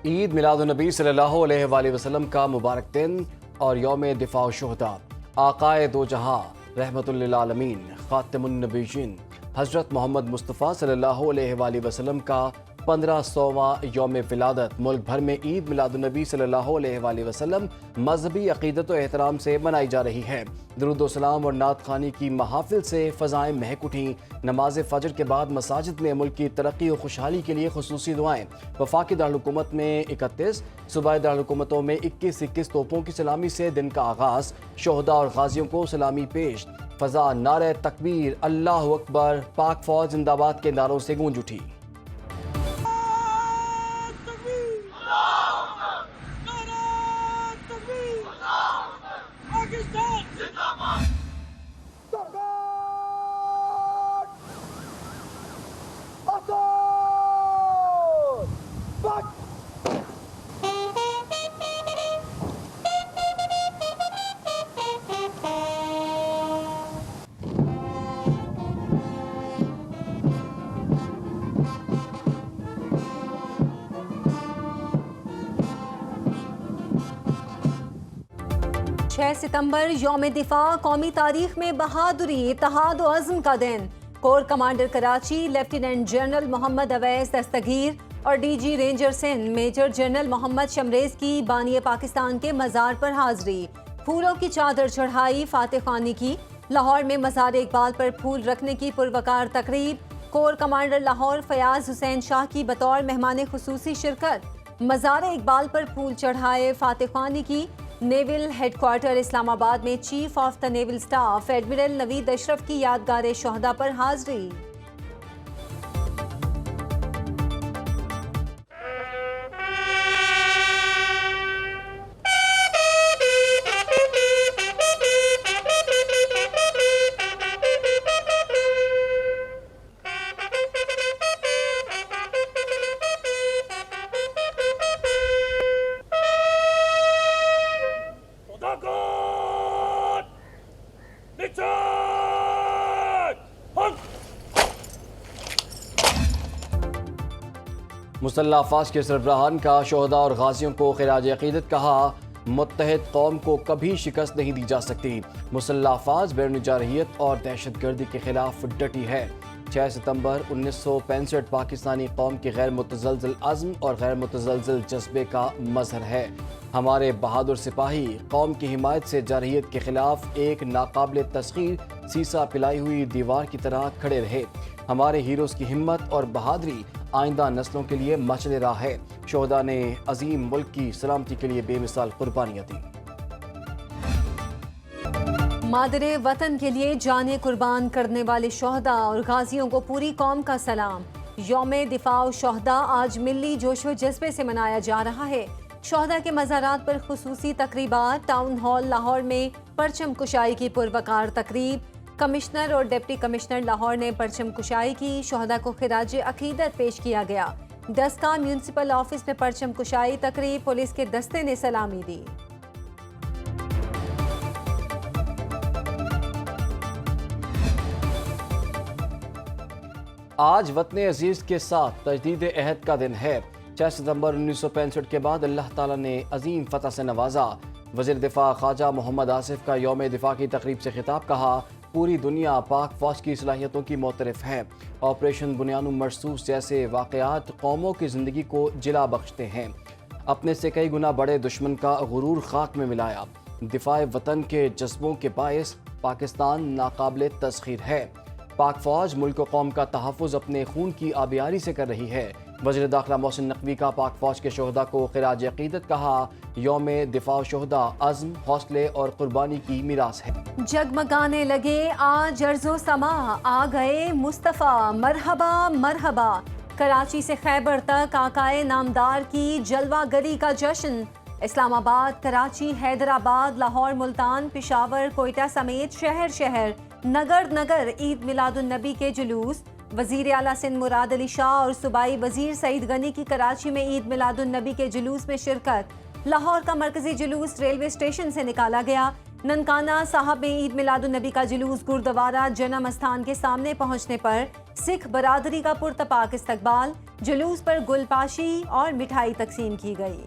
عید میلاد النبی صلی اللہ علیہ وآلہ وسلم کا مبارک دن اور یوم دفاع الشہداء۔ آقائے دو جہاں رحمت للعالمین خاتم النبیین حضرت محمد مصطفیٰ صلی اللہ علیہ وآلہ وسلم کا 1500واں یوم ولادت ملک بھر میں عید میلاد النبی صلی اللہ علیہ وآلہ وسلم مذہبی عقیدت و احترام سے منائی جا رہی ہے۔ درود و سلام اور نعت خوانی کی محافل سے فضائیں مہک اٹھیں۔ نماز فجر کے بعد مساجد میں ملک کی ترقی و خوشحالی کے لیے خصوصی دعائیں۔ وفاقی دارالحکومت میں 31، صوبائی دارالحکومتوں میں 21 توپوں کی سلامی سے دن کا آغاز۔ شہداء اور غازیوں کو سلامی پیش۔ فضا نعرہ تکبیر، اللہ اکبر، پاک فوج زندہ باد کے نعروں سے گونج اٹھی۔ ستمبر یوم دفاع قومی تاریخ میں بہادری، اتحاد و عزم کا دن۔ Corps commander Karachi lieutenant general Muhammad Awais Dastgir اور D G ranger Sindh major general Muhammad Shamrez کی بانی پاکستان کے مزار پر حاضری، پھولوں کی چادر چڑھائی، فاتح خوانی کی۔ لاہور میں مزار اقبال پر پھول رکھنے کی پروقار تقریب، کور کمانڈر لاہور فیاض حسین شاہ کی بطور مہمان خصوصی شرکت۔ مزار اقبال پر پھول چڑھائے، فاتح خوانی کی۔ نیول ہیڈ کوارٹر اسلام آباد میں chief of the naval staff admiral Naveed Ashraf کی یادگار شہداء پر حاضری۔ مسلح افواج کے سربراہان کا شہداء اور غازیوں کو خراج عقیدت، کہا متحد قوم کو کبھی شکست نہیں دی جا سکتی۔ مسلح افواج بیرون جارحیت اور دہشت گردی کے خلاف ڈٹی ہے۔ 6 ستمبر 1965 پاکستانی قوم کے غیر متزلزل عزم اور غیر متزلزل جذبے کا مظہر ہے۔ ہمارے بہادر سپاہی قوم کی حمایت سے جارحیت کے خلاف ایک ناقابل تسخیر سیسا پلائی ہوئی دیوار کی طرح کھڑے رہے۔ ہمارے ہیروز کی ہمت اور بہادری آئندہ نسلوں کے لیے مشعل راہ ہے۔ شہداء نے عظیم ملک کی سلامتی کے لیے بے مثال قربانیاں دیں۔ مادر وطن کے لیے جانیں قربان کرنے والے شہداء اور غازیوں کو پوری قوم کا سلام۔ یوم دفاع الشہداء آج ملی جوش و جذبے سے منایا جا رہا ہے۔ شہداء کے مزارات پر خصوصی تقریبات، ٹاؤن ہال لاہور میں پرچم کشائی کی پروقار تقریب، کمشنر اور ڈپٹی کمشنر لاہور نے پرچم کشائی کی، شہداء کو خراج عقیدت پیش کیا گیا۔ ڈسکا میونسپل آفس میں پرچم کشائی تقریب، پولیس کے دستے نے سلامی دی۔ آج وطن عزیز کے ساتھ تجدید عہد کا دن ہے۔ 6 ستمبر 1965 کے بعد اللہ تعالیٰ نے عظیم فتح سے نوازا۔ وزیر دفاع خواجہ محمد آصف کا یوم دفاع کی تقریب سے خطاب، کہا پوری دنیا پاک فوج کی صلاحیتوں کی معترف ہے۔ آپریشن بنیان مرصوص جیسے واقعات قوموں کی زندگی کو جلا بخشتے ہیں۔ اپنے سے کئی گنا بڑے دشمن کا غرور خاک میں ملایا۔ دفاع وطن کے جذبوں کے باعث پاکستان ناقابل تسخیر ہے۔ پاک فوج ملک و قوم کا تحفظ اپنے خون کی آبیاری سے کر رہی ہے۔ وزیر داخلہ محسن نقوی کا پاک فوج کے شہداء کو خراج عقیدت، کہا یوم دفاع الشہداء عزم، حوصلے اور قربانی کی میراث ہے۔ جگمگانے لگے آج ارض و سما، آ گئے مصطفیٰ، مرحبا مرحبا۔ کراچی سے خیبر تک آقائے نامدار کی جلوہ گری کا جشن۔ اسلام آباد، کراچی، حیدرآباد، لاہور، ملتان، پشاور، کوئٹہ سمیت شہر شہر، نگر نگر عید میلاد النبی کے جلوس۔ وزیر اعلیٰ سندھ مراد علی شاہ اور صوبائی وزیر سعید غنی کی کراچی میں عید میلاد النبی کے جلوس میں شرکت۔ لاہور کا مرکزی جلوس ریلوے اسٹیشن سے نکالا گیا۔ ننکانہ صاحب میں عید میلاد النبی کا جلوس گردوارہ جنم استھان کے سامنے پہنچنے پر سکھ برادری کا پرتپاک استقبال، جلوس پر گلپاشی اور مٹھائی تقسیم کی گئی۔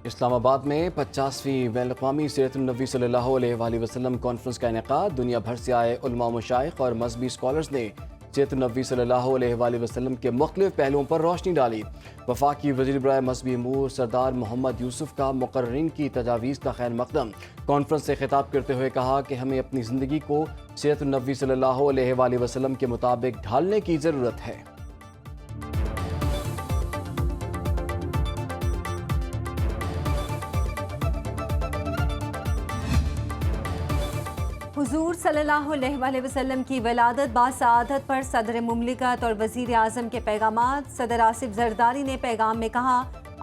اسلام آباد میں 50ویں بین الاقوامی سیرت النبی صلی اللہ علیہ وآلہ وسلم کانفرنس کا انعقاد۔ دنیا بھر سے آئے علماء، مشائخ اور مذہبی اسکالرز نے سیرت النبی صلی اللہ علیہ وآلہ وسلم کے مختلف پہلوؤں پر روشنی ڈالی۔ وفاقی وزیر برائے مذہبی امور سردار محمد یوسف کا مقررین کی تجاویز کا خیر مقدم۔ کانفرنس سے خطاب کرتے ہوئے کہا کہ ہمیں اپنی زندگی کو سیرت النبی صلی اللہ علیہ وآلہ وسلم کے مطابق ڈھالنے کی ضرورت ہے۔ حضور صلی اللہ علیہ وآلہ وسلم کی ولادت باسعادت پر صدر مملکت اور وزیر اعظم کے پیغامات۔ صدر آصف زرداری نے پیغام میں کہا،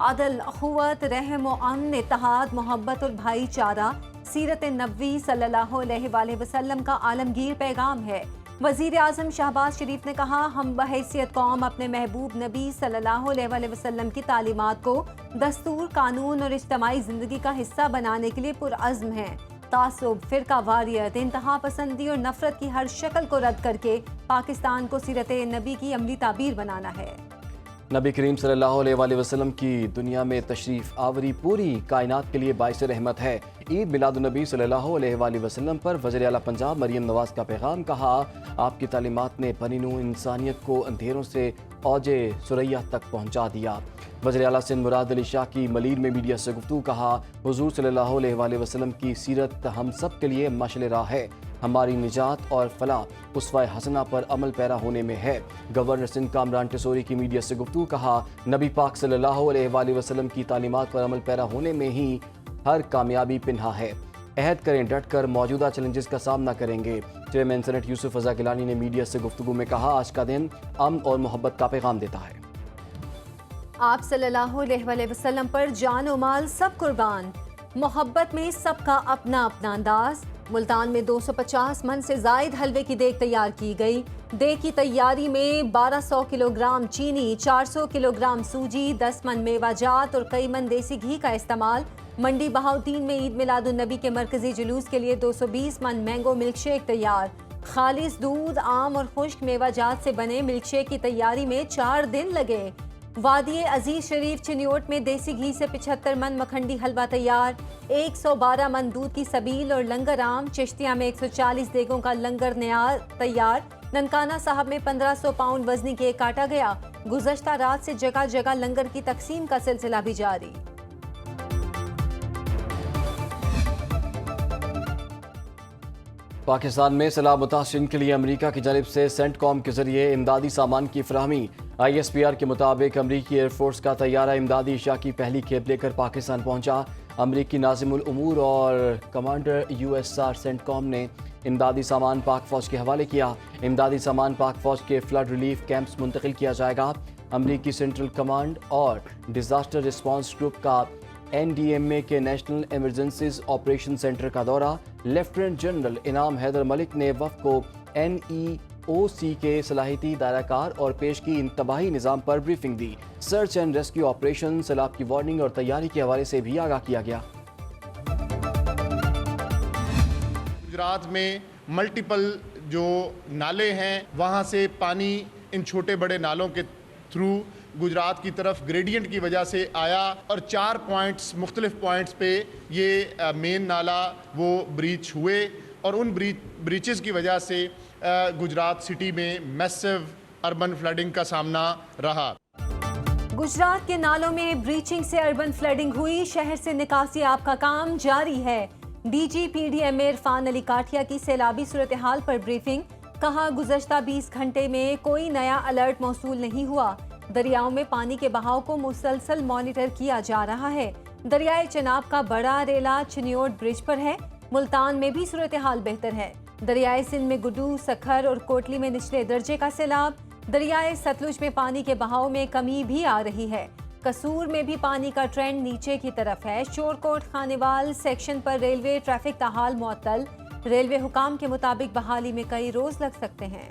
عدل، اخوت، رحم و امن، اتحاد، محبت اور بھائی چارہ سیرت نبوی صلی اللہ علیہ وآلہ وسلم کا عالمگیر پیغام ہے۔ وزیر اعظم شہباز شریف نے کہا، ہم بحیثیت قوم اپنے محبوب نبی صلی اللہ علیہ وآلہ وسلم کی تعلیمات کو دستور، قانون اور اجتماعی زندگی کا حصہ بنانے کے لیے پرعزم ہیں۔ تعصب، فرقہ واریت، انتہا پسندی اور نفرت کی ہر شکل کو رد کر کے پاکستان کو سیرت نبی کی عملی تعبیر بنانا ہے۔ نبی کریم صلی اللہ علیہ وآلہ وسلم کی دنیا میں تشریف آوری پوری کائنات کے لیے باعث رحمت ہے۔ عید میلاد النبی صلی اللہ علیہ وآلہ وسلم پر وزیر اعلیٰ پنجاب مریم نواز کا پیغام۔ کہا، آپ کی تعلیمات نے بنی نوع انسانیت کو اندھیروں سے اوج ثریا تک پہنچا دیا۔ وزیر اعلیٰ سندھ مراد علی شاہ کی ملیر میں میڈیا سے گفتگو۔ کہا، حضور صلی اللہ علیہ وآلہ وسلم کی سیرت ہم سب کے لیے مشعل راہ ہے۔ ہماری نجات اور فلاح اسوہ حسنہ پر عمل پیرا ہونے میں ہے۔ گورنر سندھ کامران ٹیسوری کی میڈیا سے گفتگو۔ کہا، نبی پاک صلی اللہ علیہ وآلہ وسلم کی تعلیمات پر عمل پیرا ہونے میں ہی ہر کامیابی پنہا ہے۔ عہد کریں، ڈٹ کر موجودہ چیلنجز کا سامنا کریں گے۔ چیئرمین سینٹ یوسف رضا گیلانی نے میڈیا سے گفتگو میں کہا، آج کا دن امن اور محبت کا پیغام دیتا ہے۔ آپ صلی اللہ علیہ وآلہ وسلم پر جان و مال سب قربان، محبت میں سب کا اپنا اپنا انداز۔ ملتان میں 250 من سے زائد حلوے کی دیگ تیار کی گئی۔ دیگ کی تیاری میں 1200 کلو گرام چینی، 400 کلو گرام سوجی، 10 من میوہ جات اور کئی من دیسی گھی کا استعمال۔ منڈی بہاؤدین میں عید میلاد النبی کے مرکزی جلوس کے لیے 220 من مینگو ملک شیک تیار۔ خالص دودھ، آم اور خشک میوہ جات سے بنے ملک شیک کی تیاری میں 4 دن لگے۔ وادی عزیز شریف چنیوٹ میں دیسی گھی سے 75 من مکھنڈی حلوہ تیار۔ 112 من دودھ کی سبیل اور لنگر عام۔ چشتیہ میں 140 دیگوں کا لنگر نیاز تیار۔ ننکانہ صاحب میں 1500 پاؤنڈ وزنی کیک کاٹا گیا۔ گزشتہ رات سے جگہ جگہ لنگر کی تقسیم کا سلسلہ بھی جاری۔ پاکستان میں سیلاب متاثرین کے لیے امریکہ کی جانب سے سینٹ کام کے ذریعے امدادی سامان کی فراہمی۔ ISPR کے مطابق امریکی ایئر فورس کا طیارہ امدادی اشیاء کی پہلی کھیپ لے کر پاکستان پہنچا۔ امریکی ناظم الامور اور کمانڈر USR سینٹ کام نے امدادی سامان پاک فوج کے حوالے کیا۔ امدادی سامان پاک فوج کے فلڈ ریلیف کیمپس منتقل کیا جائے گا۔ امریکی سینٹرل کمانڈ اور ڈیزاسٹر رسپانس گروپ کا NDMA کے نیشنل ایمرجنسیز آپریشن سینٹر کا دورہ۔ لیفٹیننٹ جنرل انعام حیدر ملک نے وفد کو NEOC کے صلاحیتی دائرہ کار اور پیش کی انتباہی نظام پر بریفنگ دی۔ سرچ اینڈ ریسکیو آپریشن، سیلاب کی وارننگ اور تیاری کے حوالے سے بھی آگاہ کیا گیا۔ گجرات میں ملٹیپل جو نالے ہیں وہاں سے پانی ان چھوٹے بڑے نالوں کے تھرو گجرات کی طرف گریڈینٹ کی وجہ سے آیا اور 4 پوائنٹس مختلف پوائنٹس پہ یہ مین نالا وہ بریچ ہوئے اور ان بریچز کی وجہ سے گجرات سٹی میں میسو اربن فلڈنگ کا سامنا رہا۔ گجرات کے نالوں میں بریچنگ سے اربن فلڈنگ ہوئی۔ شہر سے نکاسی آب کا کام جاری ہے۔ DG PDMA عرفان علی کاٹھیا کی سیلابی صورتحال پر بریفنگ۔ کہا، گزشتہ 20 گھنٹے میں کوئی نیا الرٹ موصول نہیں ہوا۔ دریاؤں میں پانی کے بہاؤ کو مسلسل مانیٹر کیا جا رہا ہے۔ دریائے چناب کا بڑا ریلا چنیوٹ برج پر ہے۔ ملتان میں بھی صورتحال بہتر ہے۔ دریائے سندھ میں گڈو، سکھر اور کوٹلی میں نچلے درجے کا سیلاب۔ دریائے ستلج میں پانی کے بہاؤ میں کمی بھی آ رہی ہے۔ قصور میں بھی پانی کا ٹرینڈ نیچے کی طرف ہے۔ شورکوٹ خانیوال سیکشن پر ریلوے ٹریفک تاحال معطل۔ ریلوے حکام کے مطابق بحالی میں کئی روز لگ سکتے ہیں۔